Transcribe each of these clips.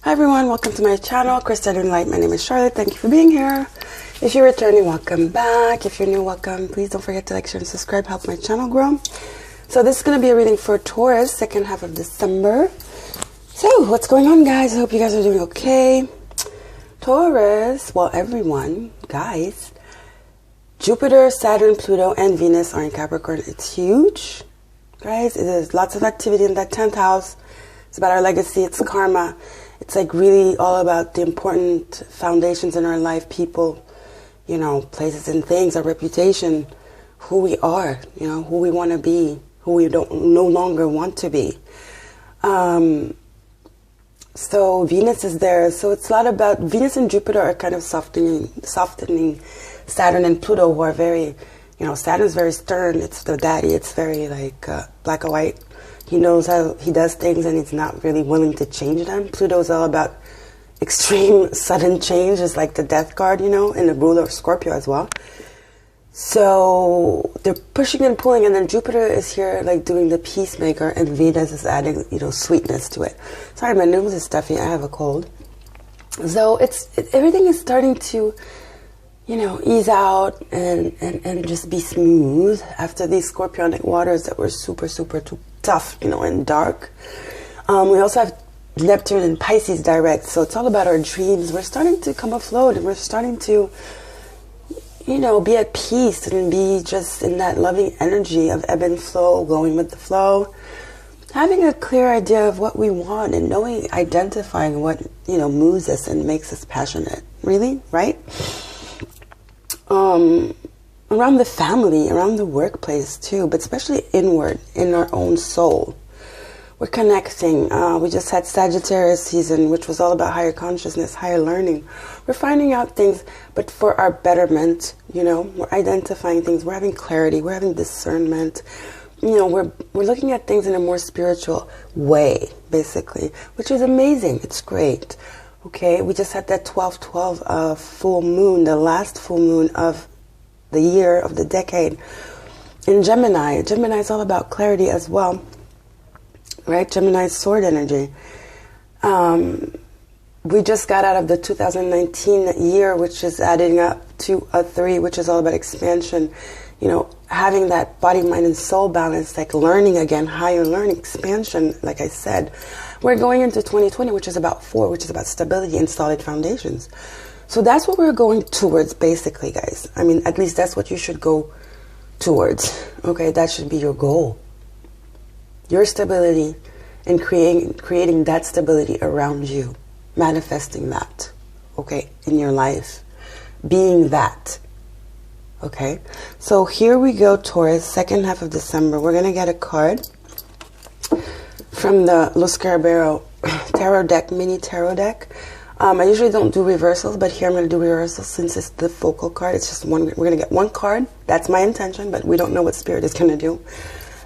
Hi everyone, welcome to my channel, chrystallune.light. My name is Charlotte. Thank you for being here. If you're returning, welcome back. If you're new, welcome. Please don't forget to like, share, and subscribe. Help my channel grow. So this is going to be a reading for Taurus, second half of December. So what's going on, guys? I hope you guys are doing okay. Taurus, well, everyone, guys, Jupiter, Saturn, Pluto, and Venus are in Capricorn. It's huge, guys. There's lots of activity in that 10th house. It's about our legacy. It's karma. It's like really all about the important foundations in our life, people, you know, places and things, our reputation, who we are, you know, who we want to be, who we no longer want to be. So Venus is there. So it's a lot about Venus and Jupiter are kind of softening Saturn and Pluto, who are very, you know, Saturn's very stern. It's the daddy. It's very like black and white. He knows how he does things and he's not really willing to change them. Pluto's all about extreme sudden change. It's like the death card, you know, and the ruler of Scorpio as well. So they're pushing and pulling, and then Jupiter is here like doing the peacemaker, and Venus is adding, you know, sweetness to it. Sorry, my nose is stuffy. I have a cold. So everything is starting to, you know, ease out and just be smooth after these scorpionic waters that were super tough, you know, and dark. We also have Neptune and Pisces direct, so it's all about our dreams. We're starting to come afloat, and we're starting to, you know, be at peace and be just in that loving energy of ebb and flow, going with the flow, having a clear idea of what we want, and knowing, identifying what, you know, moves us and makes us passionate, really, right? Around the family, around the workplace too, but especially inward, in our own soul. We're connecting. We just had Sagittarius season, which was all about higher consciousness, higher learning. We're finding out things, but for our betterment, you know, we're identifying things, we're having clarity, we're having discernment. You know, we're looking at things in a more spiritual way, basically, which is amazing. It's great. Okay, we just had that 12/12 full moon, the last full moon of the year, of the decade, in Gemini. Gemini is all about clarity as well, right? Gemini's sword energy. We just got out of the 2019 year, which is adding up to a 3, which is all about expansion. You know, having that body, mind, and soul balance, like learning again, higher learning, expansion, like I said. We're going into 2020, which is about 4, which is about stability and solid foundations. So that's what we're going towards, basically, guys. I mean, at least that's what you should go towards. Okay, that should be your goal. Your stability, and creating that stability around you. Manifesting that, okay, in your life. Being that. Okay, so here we go, Taurus, second half of December. We're going to get a card from the Los Carabero tarot deck, mini tarot deck. I usually don't do reversals, but here I'm going to do reversals since it's the focal card. It's just one. We're going to get one card. That's my intention, but we don't know what Spirit is going to do.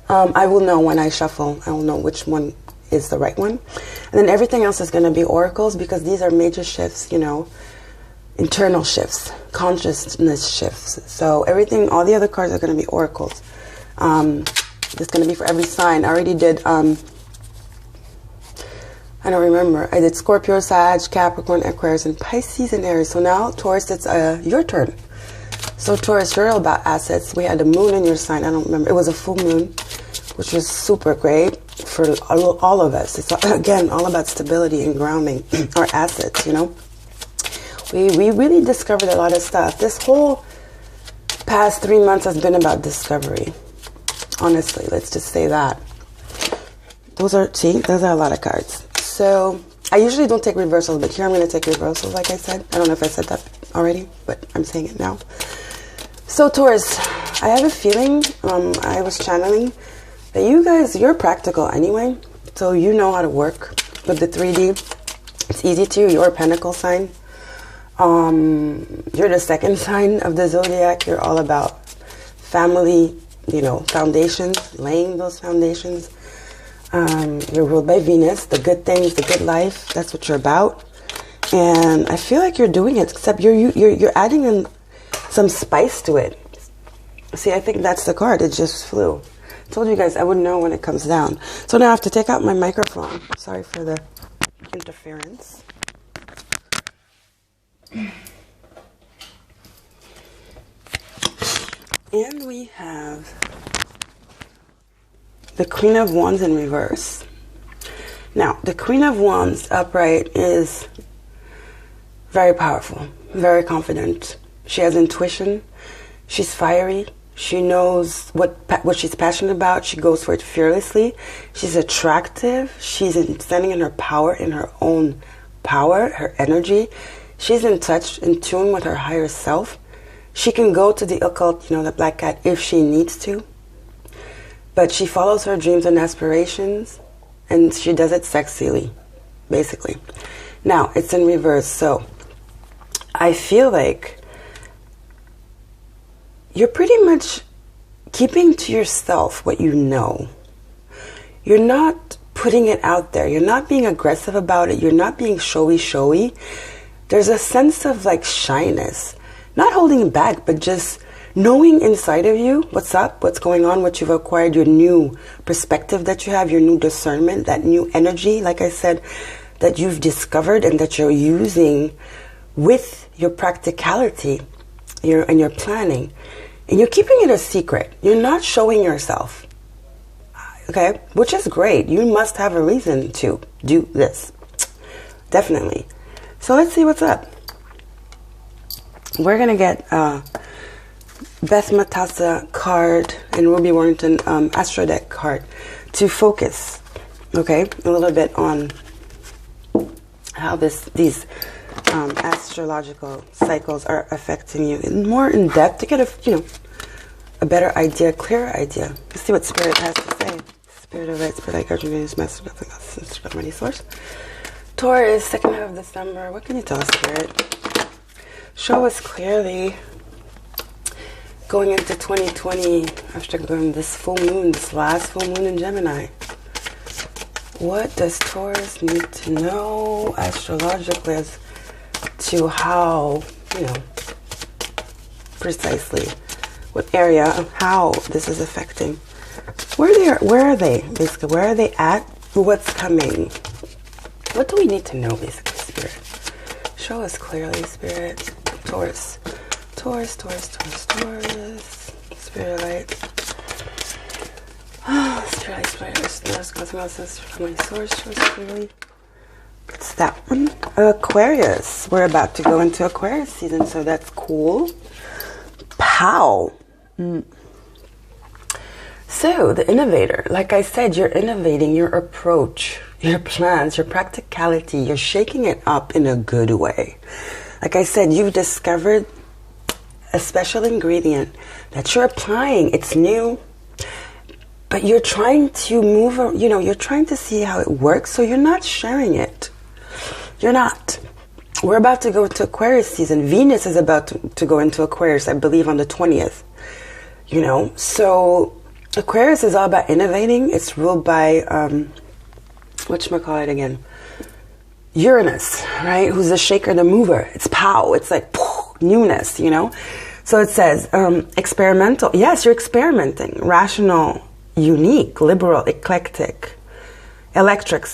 I will know when I shuffle. I will know which one is the right one. And then everything else is going to be oracles, because these are major shifts, you know, internal shifts, consciousness shifts. So everything, all the other cards are going to be oracles. It's going to be for every sign. I already did... I don't remember. I did Scorpio, Sag, Capricorn, Aquarius, and Pisces and Aries. So now, Taurus, it's your turn. So Taurus, you're all about assets. We had a moon in your sign. I don't remember. It was a full moon, which was super great for all of us. It's, again, all about stability and grounding our assets, you know. We really discovered a lot of stuff. This whole past 3 months has been about discovery. Honestly, let's just say that. Those are a lot of cards. So I usually don't take reversals, but here I'm going to take reversals, like I said. I don't know if I said that already, but I'm saying it now. So Taurus, I have a feeling, I was channeling, that you guys, you're practical anyway. So you know how to work with the 3D. It's easy to you. You're a Pentacle sign. You're the second sign of the zodiac. You're all about family, you know, foundations, laying those foundations. You're ruled by Venus, the good things, the good life. That's what you're about. And I feel like you're doing it, except you're adding in some spice to it. See, I think that's the card. It just flew. I told you guys I wouldn't know when it comes down. So now I have to take out my microphone. Sorry for the interference. And we have the Queen of Wands in reverse. Now, the Queen of Wands upright is very powerful, very confident. She has intuition. She's fiery. She knows what she's passionate about. She goes for it fearlessly. She's attractive. She's standing in her power, in her own power, her energy. She's in touch, in tune with her higher self. She can go to the occult, the black cat, if she needs to. But she follows her dreams and aspirations, and she does it sexily, basically. Now, it's in reverse, so I feel like you're pretty much keeping to yourself what you know. You're not putting it out there. You're not being aggressive about it. You're not being showy. There's a sense of like shyness. Not holding back, but just knowing inside of you what's up, what's going on, what you've acquired, your new perspective that you have, your new discernment, that new energy, like I said, that you've discovered and that you're using with your practicality and your planning. And you're keeping it a secret. You're not showing yourself. Okay? Which is great. You must have a reason to do this. Definitely. So let's see what's up. We're going to get Beth Matassa card and Ruby Warrington Astro Deck card to focus, okay, a little bit on how these astrological cycles are affecting you more in depth to get a better idea, clearer idea. Let's see what Spirit has to say. Spirit of Light, Spirit Light, Guardian Venus, Master of Money Source. Taurus, 2nd half of December. What can you tell us, Spirit? Show us clearly going into 2020 after going this full moon, this last full moon in Gemini. What does Taurus need to know astrologically as to how, precisely, what area of how this is affecting? Where are they, basically? Where are they at? What's coming? What do we need to know, basically, Spirit? Show us clearly, Spirit. Taurus. Taurus. Spirit Light. Spirit Light. Source. Show us clearly. It's that one. Aquarius. We're about to go into Aquarius season, so that's cool. Pow. So, the innovator. Like I said, you're innovating your approach, your plans, your practicality. You're shaking it up in a good way. Like I said, you've discovered a special ingredient that you're applying. It's new, but you're trying to move, you're trying to see how it works, so you're not sharing it. You're not. We're about to go into Aquarius season. Venus is about to go into Aquarius, I believe, on the 20th. So Aquarius is all about innovating. It's ruled by, whatchamacallit again? Uranus, right? Who's the shaker, the mover. It's pow. It's like newness, So it says experimental. Yes, you're experimenting. Rational, unique, liberal, eclectic, electric,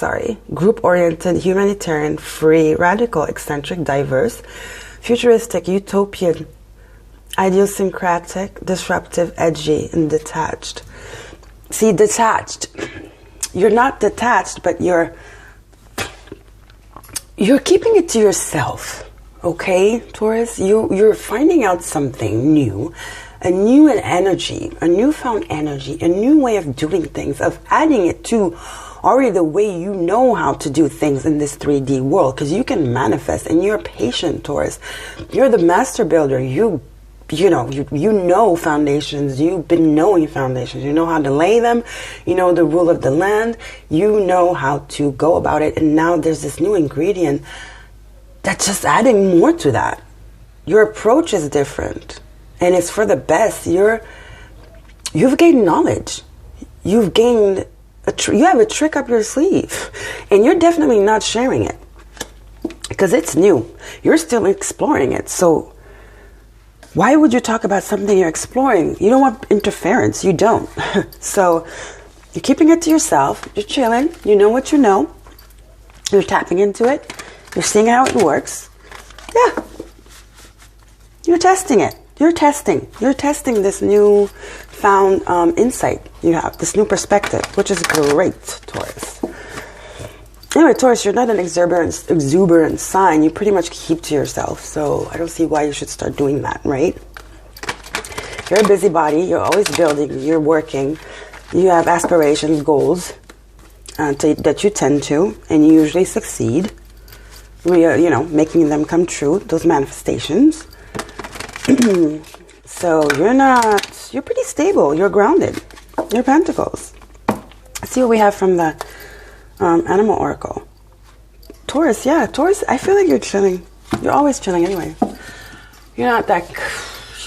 group-oriented, humanitarian, free, radical, eccentric, diverse, futuristic, utopian, idiosyncratic, disruptive, edgy, and detached. See, detached. You're not detached, but you're keeping it to yourself, okay, Taurus? You're finding out something new, a new energy, a newfound energy, a new way of doing things, of adding it to already the way you know how to do things in this 3D world, because you can manifest, and you're patient, Taurus. You're the master builder. You know foundations. You've been knowing foundations. You know how to lay them. You know the rule of the land. You know how to go about it. And now there's this new ingredient that's just adding more to that. Your approach is different, and it's for the best. You've gained knowledge. You've gained you have a trick up your sleeve, and you're definitely not sharing it because it's new. You're still exploring it. So why would you talk about something you're exploring? You don't want interference. You don't. So you're keeping it to yourself. You're chilling. You know what you know. You're tapping into it. You're seeing how it works. Yeah. You're testing it. You're testing this new found insight you have, this new perspective, which is great, Taurus. Anyway, Taurus, you're not an exuberant sign. You pretty much keep to yourself. So I don't see why you should start doing that, right? You're a busybody. You're always building. You're working. You have aspirations, goals that you tend to, and you usually succeed. Making them come true, those manifestations. So you're pretty stable. You're grounded. You're Pentacles. Let's see what we have from the Animal Oracle. Taurus, yeah. Taurus, I feel like you're chilling. You're always chilling anyway. You're not that...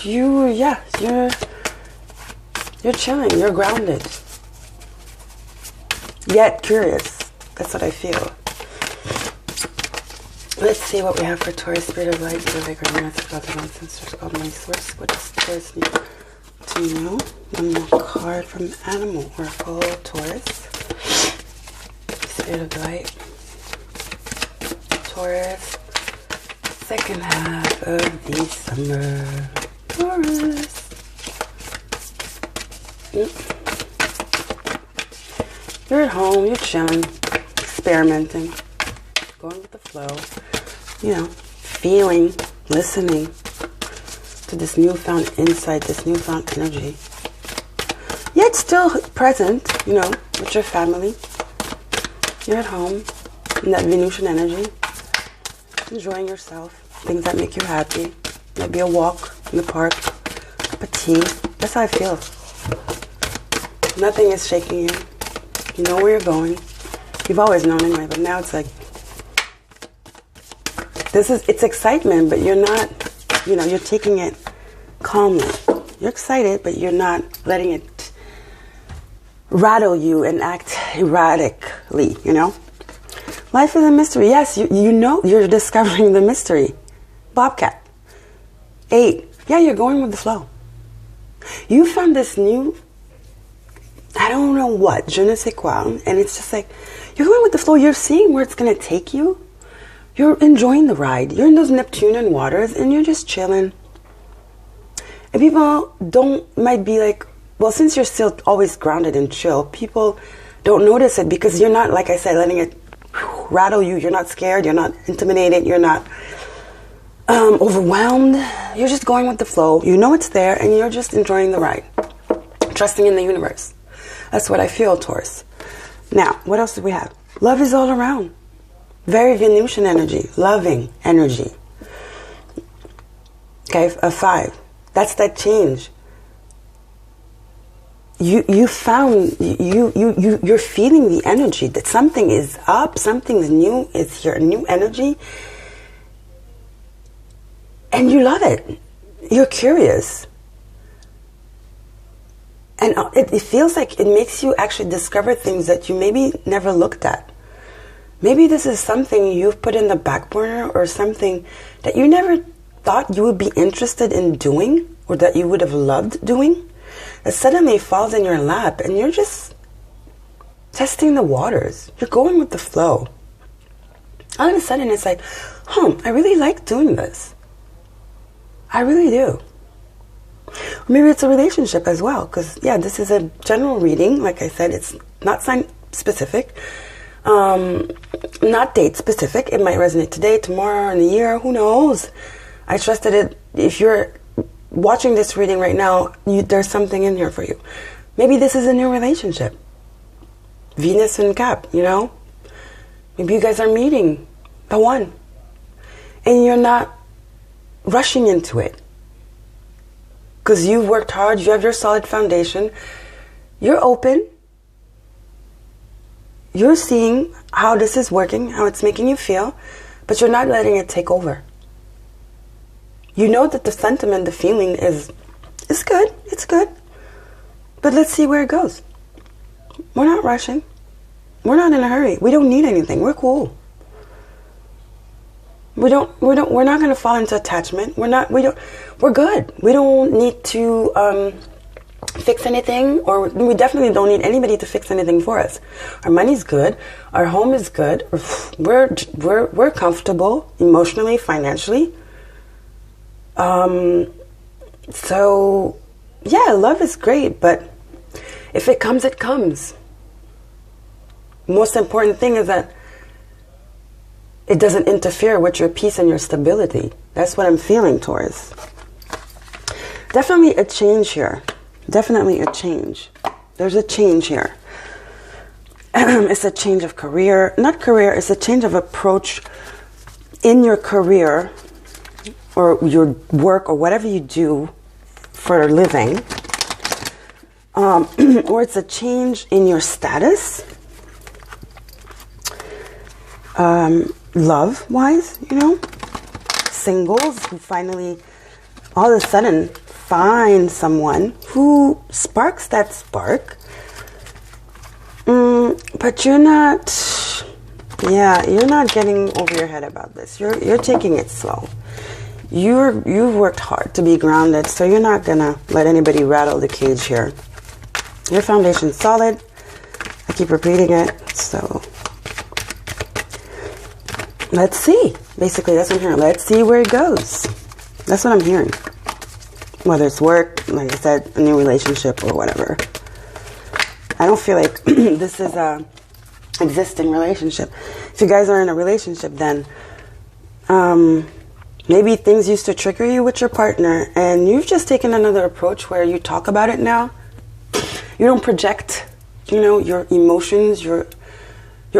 You're chilling. You're grounded. Yet curious. That's what I feel. Let's see what we have for Taurus, Spirit of Light, Ancestors, God, my source. What does Taurus need to know? One more card from Animal Oracle, Taurus. Spirit of Light. Taurus. Second half of December. Taurus. You're at home, you're chilling, experimenting, going with the flow. Feeling, listening to this newfound insight, this newfound energy. Yet still present, with your family. You're at home in that Venusian energy, enjoying yourself, things that make you happy. Might be a walk in the park, a cup of tea. That's how I feel. Nothing is shaking you. You know where you're going. You've always known anyway, but now it's like, it's excitement, but you're not, you're taking it calmly. You're excited, but you're not letting it rattle you and act erratically, Life is a mystery. Yes, you're discovering the mystery. Bobcat. 8. Yeah, you're going with the flow. You found this new, I don't know what, je ne sais quoi, and it's just like, you're going with the flow. You're seeing where it's going to take you. You're enjoying the ride. You're in those Neptunian waters and you're just chilling. And people might be like, well, since you're still always grounded and chill, people don't notice it because you're not, like I said, letting it rattle you. You're not scared. You're not intimidated. You're not overwhelmed. You're just going with the flow. You know it's there and you're just enjoying the ride. Trusting in the universe. That's what I feel, Taurus. Now, what else do we have? Love is all around. Very Venusian energy, loving energy. Okay, a 5. That's that change. You're feeling the energy that something is up, something's new, is here, new energy. And you love it. You're curious. And it feels like it makes you actually discover things that you maybe never looked at. Maybe this is something you've put in the back burner or something that you never thought you would be interested in doing or that you would have loved doing. That suddenly falls in your lap and you're just testing the waters. You're going with the flow. All of a sudden it's like, I really like doing this. I really do. Maybe it's a relationship as well because, this is a general reading. Like I said, it's not sign specific. Not date specific. It might resonate today, tomorrow, in a year. Who knows? I trust that if you're watching this reading right now, there's something in here for you. Maybe this is a new relationship. Venus and Cap, Maybe you guys are meeting the one. And you're not rushing into it. Because you've worked hard. You have your solid foundation. You're open. You're seeing how this is working, how it's making you feel, but you're not letting it take over. You know that the sentiment, the feeling is good. It's good. But let's see where it goes. We're not rushing. We're not in a hurry. We don't need anything. We're cool. We're not going to fall into attachment. We're good. We don't need to fix anything, or we definitely don't need anybody to fix anything for us. Our money's good, our home is good, we're comfortable emotionally, financially. So yeah, love is great, but if it comes, it comes. Most important thing is that it doesn't interfere with your peace and your stability. That's what I'm feeling, Taurus. Definitely a change here. Definitely a change. There's a change here. It's a change of career. Not career, it's a change of approach in your career or your work or whatever you do for a living. Or it's a change in your status. Love-wise, you know. Singles who finally, all of a sudden, find someone who sparks that spark. But you're not, you're not getting over your head about this. You're taking it slow. You've worked hard to be grounded, so you're not gonna let anybody rattle the cage here. Your foundation's solid. I keep repeating it, so let's see. Basically, that's what I'm hearing. Let's see where it goes. That's what I'm hearing. Whether it's work, like I said, a new relationship or whatever. I don't feel like this is a existing relationship. If you guys are in a relationship, then maybe things used to trigger you with your partner, and you've just taken another approach where you talk about it now. You don't project, your emotions, your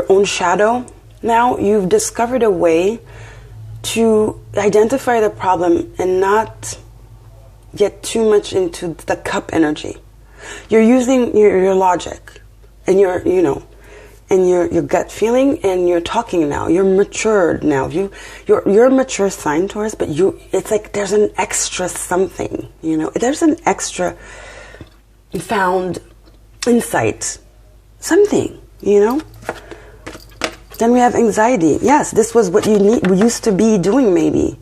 own shadow. Now you've discovered a way to identify the problem and not get too much into the cup energy. You're using your logic and your gut feeling, and you're talking now. You're matured now. You're a mature sign, Taurus, but it's like there's an extra something, There's an extra found insight, something, Then we have anxiety. Yes, this was what we used to be doing, maybe.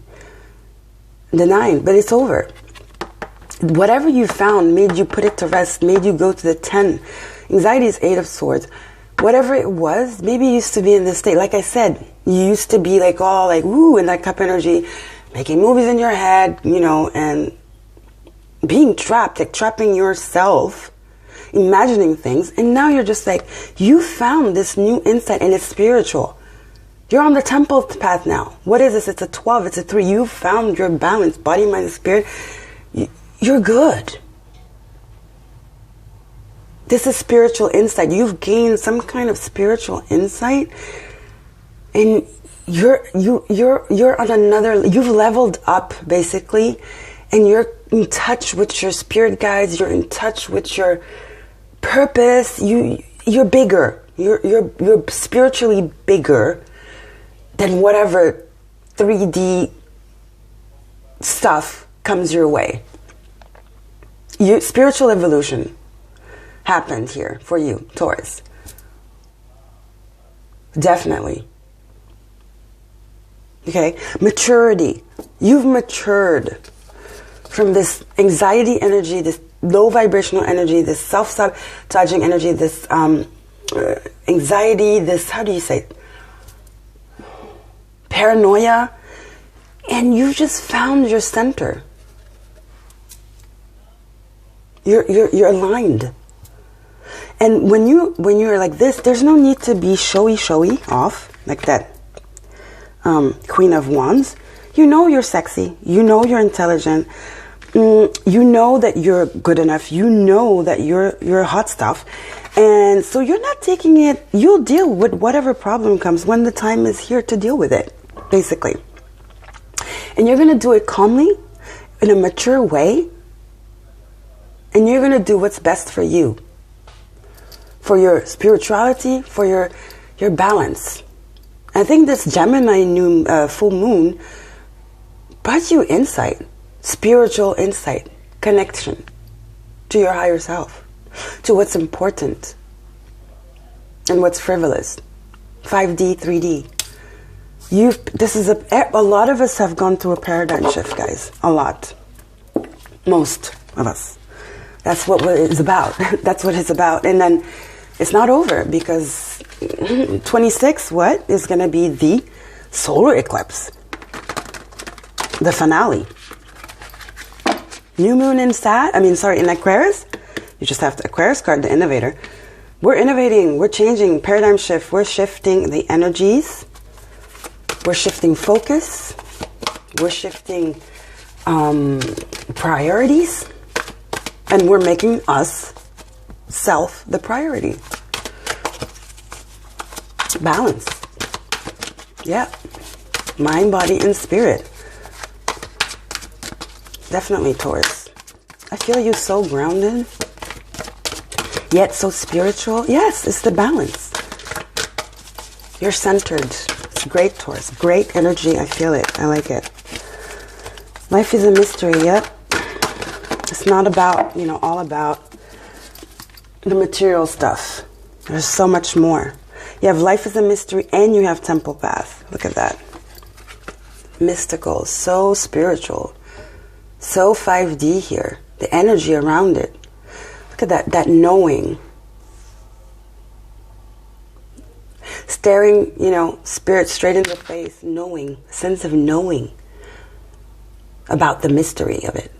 The 9, but it's over. Whatever you found made you put it to rest, made you go to the 10. Anxiety is 8 of Swords. Whatever it was, maybe you used to be in this state. Like I said, you used to be woo, in that cup energy, making movies in your head, and being trapped, like trapping yourself, imagining things. And now you're just you found this new insight, and it's spiritual. You're on the temple path now. What is this? It's a 12, it's a 3. You found your balance, body, mind, and spirit. You're good. This is spiritual insight. You've gained some kind of spiritual insight, and you're on another. You've leveled up basically, and you're in touch with your spirit guides. You're in touch with your purpose. You're bigger. You're spiritually bigger than whatever 3D stuff comes your way. Your spiritual evolution happened here for you, Taurus. Definitely. Okay? Maturity. You've matured from this anxiety energy, this low vibrational energy, this self-sabotaging energy, this anxiety, this, how do you say it? Paranoia. And you just found your center. You're aligned. And when you're like this, there's no need to be showy off like that. Queen of Wands. You know you're sexy. You know you're intelligent. You know that you're good enough. You know that you're hot stuff. And so you're not taking it. You'll deal with whatever problem comes when the time is here to deal with it, basically. And you're going to do it calmly, in a mature way. And you're going to do what's best for you. For your spirituality, for your balance. I think this Gemini full moon brought you insight. Spiritual insight. Connection to your higher self. To what's important. And what's frivolous. 5D, 3D. A lot of us have gone through a paradigm shift, guys. A lot. Most of us. That's what it's about. That's what it's about. And then it's not over, because 26, what is going to be the solar eclipse, the finale. New moon in in Aquarius. You just have the Aquarius card, the innovator. We're innovating, we're changing, paradigm shift, we're shifting the energies, we're shifting focus, we're shifting priorities, and we're making us self the priority. Balance. Yeah. Mind, body, and spirit. Definitely, Taurus. I feel you so grounded, yet so spiritual. Yes, it's the balance. You're centered. It's great, Taurus. Great energy. I feel it. I like it. Life is a mystery. Yep. It's not about, all about the material stuff. There's so much more. You have life is a mystery, and you have temple path. Look at that. Mystical. So spiritual. So 5D here. The energy around it. Look at that knowing. Staring, spirit straight in the face, knowing, sense of knowing about the mystery of it.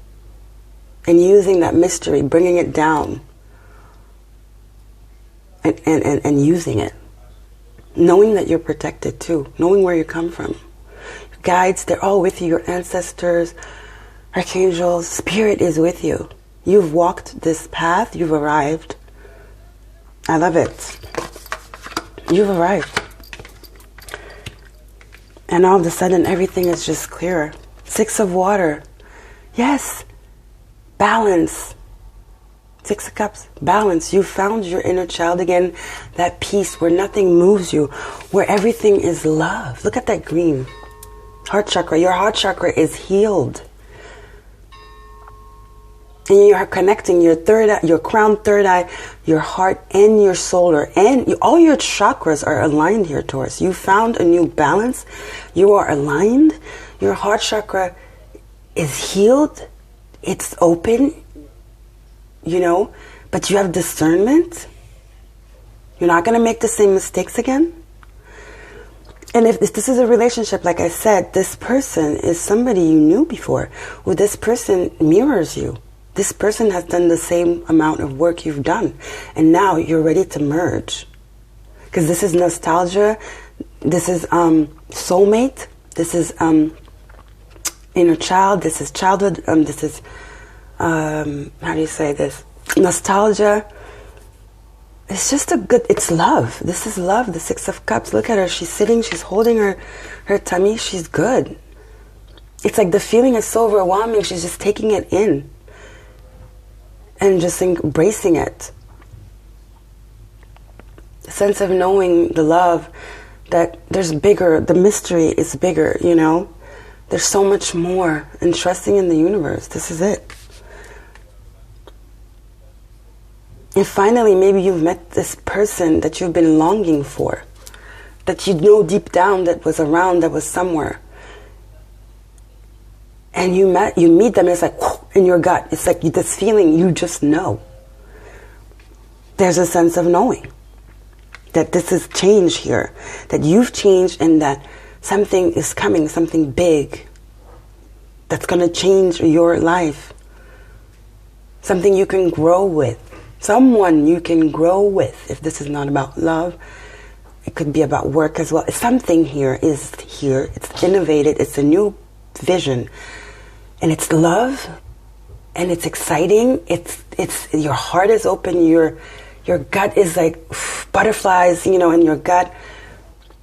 And using that mystery, bringing it down and using it. Knowing that you're protected too. Knowing where you come from. Your guides, they're all with you. Your ancestors, archangels, spirit is with you. You've walked this path. You've arrived. I love it. You've arrived. And all of a sudden, everything is just clearer. 6 of water. Yes. Balance. 6 of cups. Balance. You found your inner child again. That peace where nothing moves you. Where everything is love. Look at that green. Heart chakra. Your heart chakra is healed. And you are connecting your third eye, your crown, third eye, your heart, and your solar. And all your chakras are aligned here, Taurus. You found a new balance. You are aligned. Your heart chakra is healed. It's open, but you have discernment. You're not going to make the same mistakes again. And if this is a relationship, like I said, this person is somebody you knew before, or this person mirrors you. This person has done the same amount of work you've done. And now you're ready to merge. Because this is nostalgia. This is soulmate. This is inner child. This is childhood. This is, how do you say this? Nostalgia. It's just it's love. This is love, the 6 of Cups. Look at her. She's sitting. She's holding her tummy. She's good. It's like the feeling is so overwhelming. She's just taking it in. And just embracing it. The sense of knowing the love, that there's bigger, the mystery is bigger, There's so much more. And trusting in the universe. This is it. And finally, maybe you've met this person that you've been longing for. That you know deep down that was around, that was somewhere. And you meet them, and it's like in your gut. It's like this feeling, you just know. There's a sense of knowing that this is change here, that you've changed, and that something is coming, something big that's going to change your life. Something you can grow with. Someone you can grow with. If this is not about love, it could be about work as well. Something here is here. It's innovated. It's a new vision. And it's love, and it's exciting. It's your heart is open. Your gut is like butterflies, in your gut.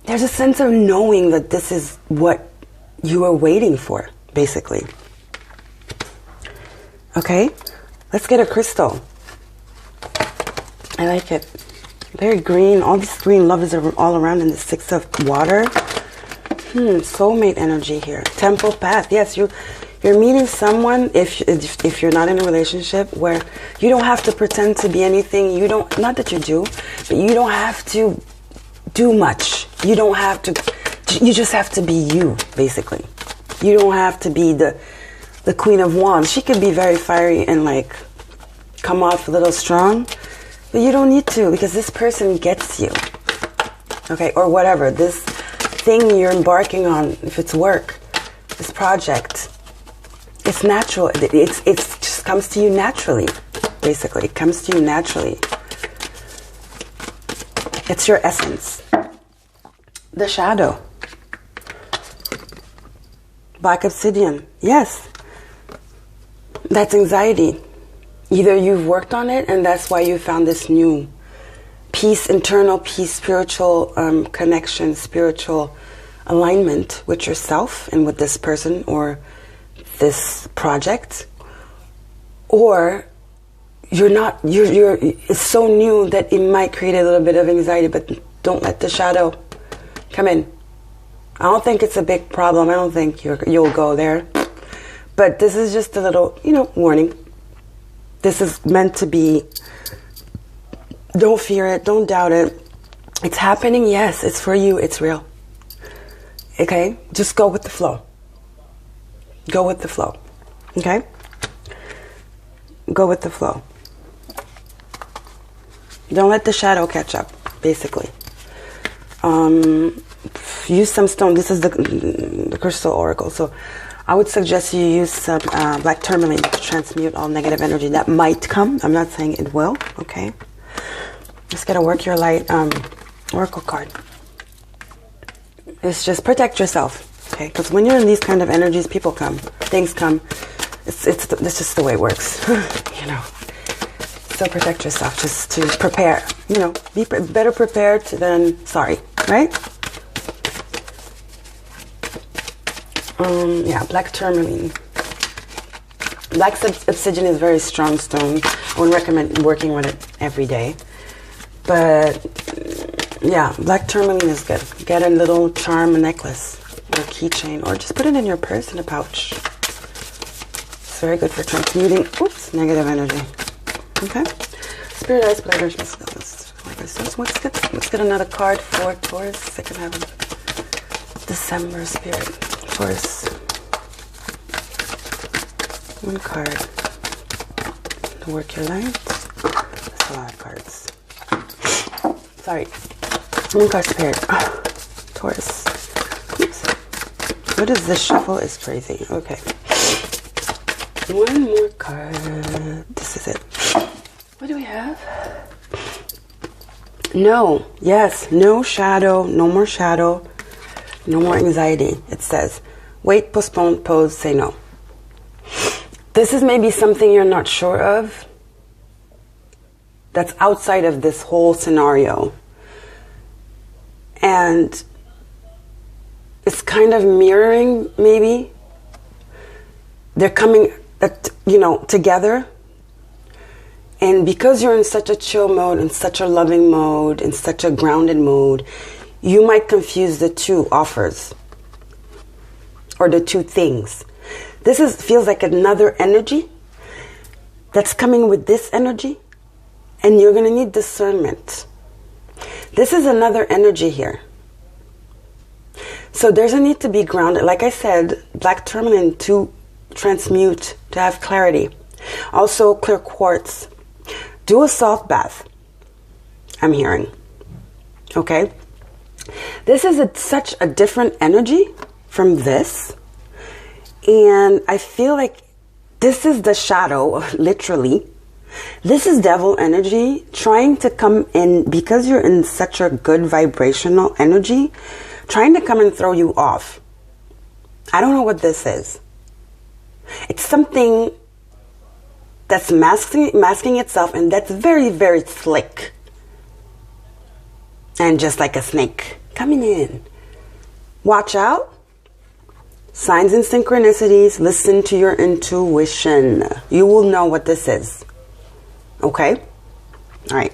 There's a sense of knowing that this is what you are waiting for, basically. Okay, let's get a crystal. I like it. Very green. All this green love is all around in the 6 of water. Soulmate energy here. Temple path. Yes, you're meeting someone, if you're not in a relationship, where you don't have to pretend to be anything. Not that you do, but you don't have to do much. You don't have to, you just have to be you, basically. You don't have to be the Queen of Wands. She could be very fiery and come off a little strong, but you don't need to, because this person gets you. Okay, or whatever, this thing you're embarking on, if it's work, this project, it's natural. It just comes to you naturally, basically. It comes to you naturally. It's your essence. The shadow. Black obsidian. Yes. That's anxiety. Either you've worked on it and that's why you found this new peace, internal peace, spiritual connection, spiritual alignment with yourself and with this person or this project, or it's so new that it might create a little bit of anxiety, but don't let the shadow come in. I don't think it's a big problem. I don't think you'll go there, but this is just a little, warning. This is meant to be. Don't fear it. Don't doubt it. It's happening. Yes, it's for you. It's real. Okay? Just go with the flow. Go with the flow. Okay? Go with the flow. Don't let the shadow catch up, basically. Use some stone. This is the crystal oracle. So I would suggest you use some black tourmaline to transmute all negative energy that might come. I'm not saying it will. Okay? Just gotta work your light oracle card. It's just protect yourself, okay? Because when you're in these kind of energies, people come, things come. It's just the way it works, So protect yourself, just to prepare. Be better prepared than sorry, right? Yeah, black tourmaline. Black obsidian is a very strong stone. I wouldn't recommend working with it every day. But yeah, black tourmaline is good. Get a little charm necklace or keychain, or just put it in your purse in a pouch. It's very good for transmuting negative energy. Okay? Spirit Ice Bladers. Let's get another card for Taurus, second half of December. Spirit, Taurus. One card to work your light. That's a lot of cards. Sorry. One card Spirit. Taurus. Oops. What is this shuffle? Is crazy. Okay. One more card. This is it. What do we have? No. Yes. No shadow. No more shadow. No more anxiety. It says, wait, postpone, pose, say no. This is maybe something you're not sure of. That's outside of this whole scenario. And it's kind of mirroring, maybe. They're coming, together. And because you're in such a chill mode, in such a loving mode, in such a grounded mode, you might confuse the two offers. Or the two things. This feels like another energy that's coming with this energy. And you're going to need discernment. This is another energy here. So there's a need to be grounded. Like I said, black tourmaline to transmute, to have clarity. Also clear quartz. Do a salt bath. I'm hearing. Okay? This is such a different energy from this. And I feel like this is the shadow, literally. This is devil energy trying to come in, because you're in such a good vibrational energy, trying to come and throw you off. I don't know what this is. It's something that's masking itself, and that's very, very slick. And just like a snake coming in. Watch out. Signs and synchronicities. Listen to your intuition. You will know what this is. Okay? All right.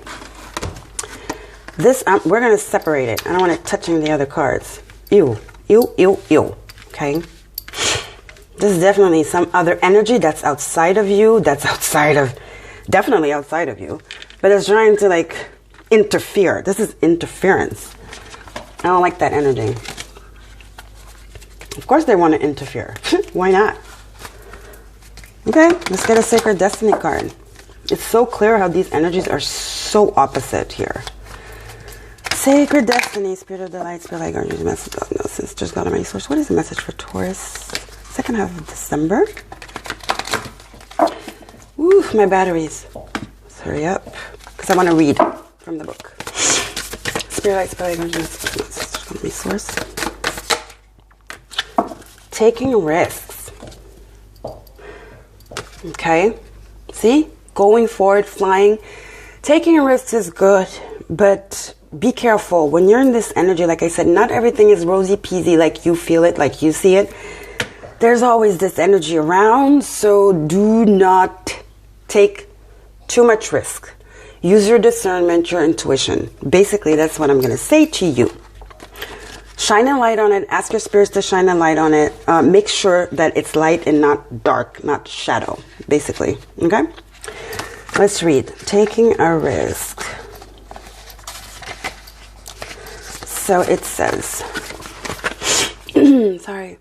This, we're going to separate it. I don't want it touching the other cards. Ew. Ew, ew, ew. Okay? This is definitely some other energy that's outside of you. Definitely outside of you. But it's trying to interfere. This is interference. I don't like that energy. Of course they want to interfere. Why not? Okay, let's get a Sacred Destiny card. It's so clear how these energies are so opposite here. Sacred destiny, spirit of the light, spirit like guardians, message of no sisters, God Almighty source. What is the message for Taurus? Second half of December. Woo, my batteries. Let's hurry up, because I want to read from the book. Spirit light, spirit like guardians, message of no sisters, God Almighty source. Taking risks. Okay, see, going forward, flying. Taking risks is good, but be careful. When you're in this energy, like I said, not everything is rosy peasy like you feel it, like you see it. There's always this energy around, so do not take too much risk. Use your discernment, your intuition. Basically, that's what I'm going to say to you. Shine a light on it. Ask your spirits to shine a light on it. Make sure that it's light and not dark, not shadow, basically. Okay? Let's read. Taking a risk. So it says, sorry.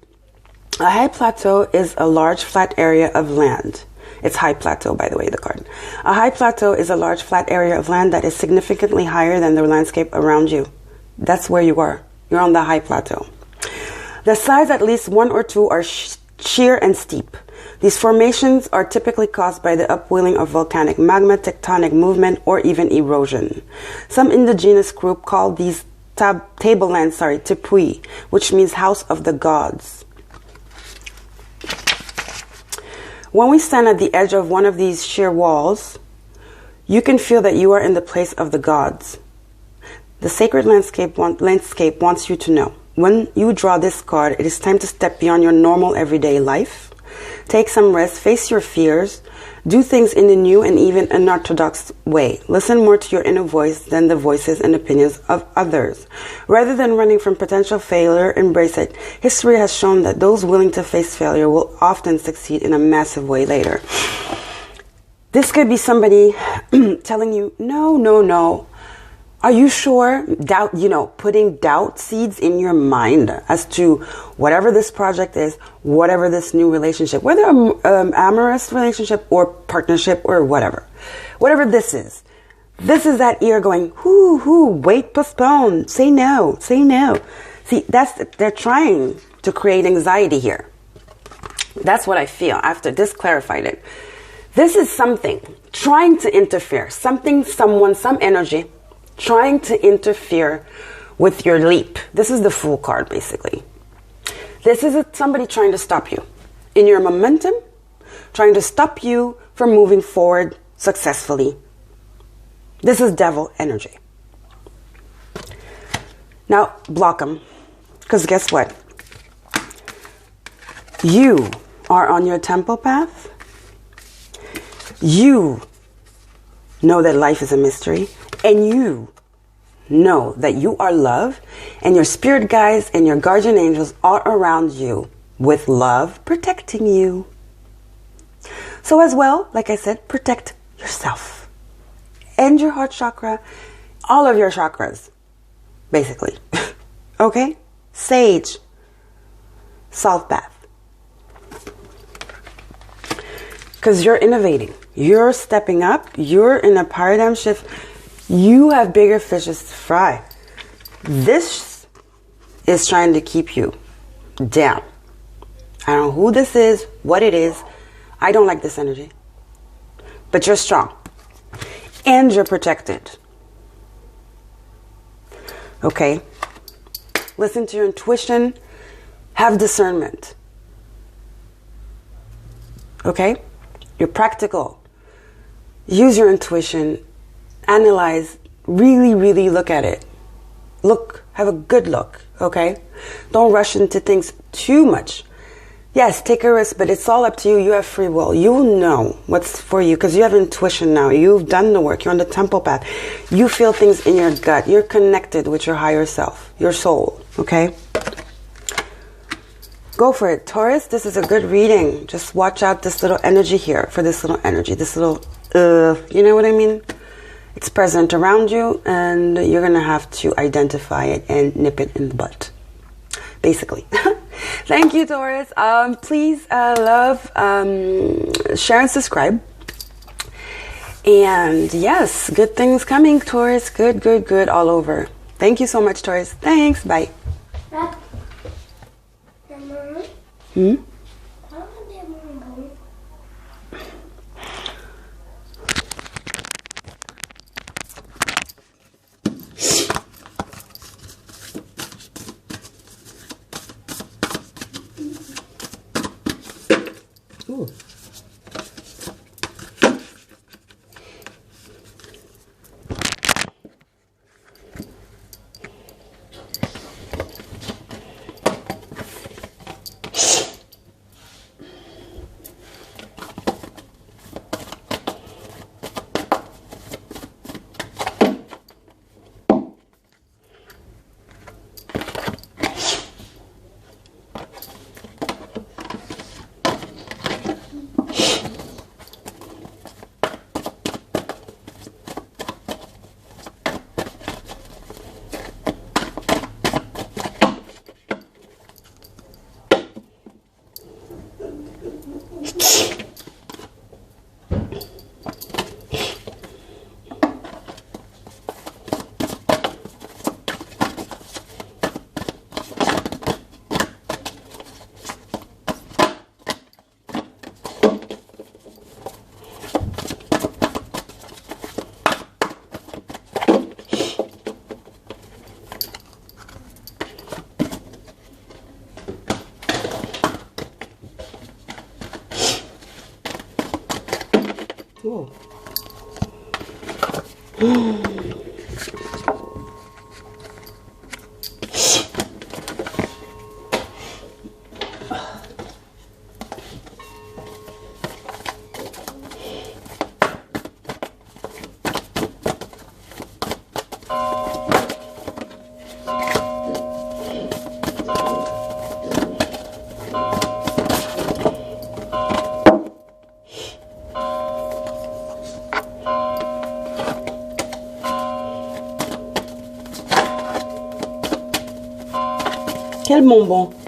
A high plateau is a large flat area of land. It's high plateau, by the way, the card. A high plateau is a large flat area of land that is significantly higher than the landscape around you. That's where you are. You're on the high plateau. The sides, at least one or two, are sheer and steep. These formations are typically caused by the upwelling of volcanic magma, tectonic movement, or even erosion. Some indigenous group call these tablelands, Tipui, which means house of the gods. When we stand at the edge of one of these sheer walls, you can feel that you are in the place of the gods. The sacred landscape wants you to know. When you draw this card, it is time to step beyond your normal everyday life. Take some rest, face your fears, do things in a new and even unorthodox way. Listen more to your inner voice than the voices and opinions of others. Rather than running from potential failure, embrace it. History has shown that those willing to face failure will often succeed in a massive way later. This could be somebody telling you, no. Are you sure? Doubt, putting doubt seeds in your mind as to whatever this project is, whatever this new relationship, whether amorous relationship or partnership or whatever this is. This is that ear going, wait, postpone, say no. See, they're trying to create anxiety here. That's what I feel after this clarified it. This is something trying to interfere, something, someone, some energy trying to interfere with your leap. This is the Fool card, basically. This is somebody trying to stop you in your momentum, trying to stop you from moving forward successfully. This is devil energy. Now, block them, because guess what? You are on your temple path. You know that life is a mystery. And you know that you are love, and your spirit guides and your guardian angels are around you with love, protecting you. So as well, like I said, protect yourself and your heart chakra, all of your chakras, basically. Okay? Sage, salt bath. Because you're innovating. You're stepping up. You're in a paradigm shift. You have bigger fishes to fry. This is trying to keep you down. I don't know who this is, what it is. I don't like this energy. But you're strong. And you're protected. Okay? Listen to your intuition. Have discernment. Okay? You're practical. Use your intuition. Analyze, really look at it. Look, have a good look, okay? Don't rush into things too much. Yes, take a risk, but it's all up to you. You have free will. You know what's for you because you have intuition now. You've done the work. You're on the temple path. You feel things in your gut. You're connected with your higher self, your soul, okay? Go for it. Taurus, this is a good reading. Just watch out this little energy here for this little energy, this little, you know what I mean? It's present around you, and you're going to have to identify it and nip it in the butt, basically. Thank you, Taurus. Please love, share, and subscribe. And yes, good things coming, Taurus. Good, good, good all over. Thank you so much, Taurus. Thanks. Bye. Hmm? Ooh. Whoa. Quel bonbon.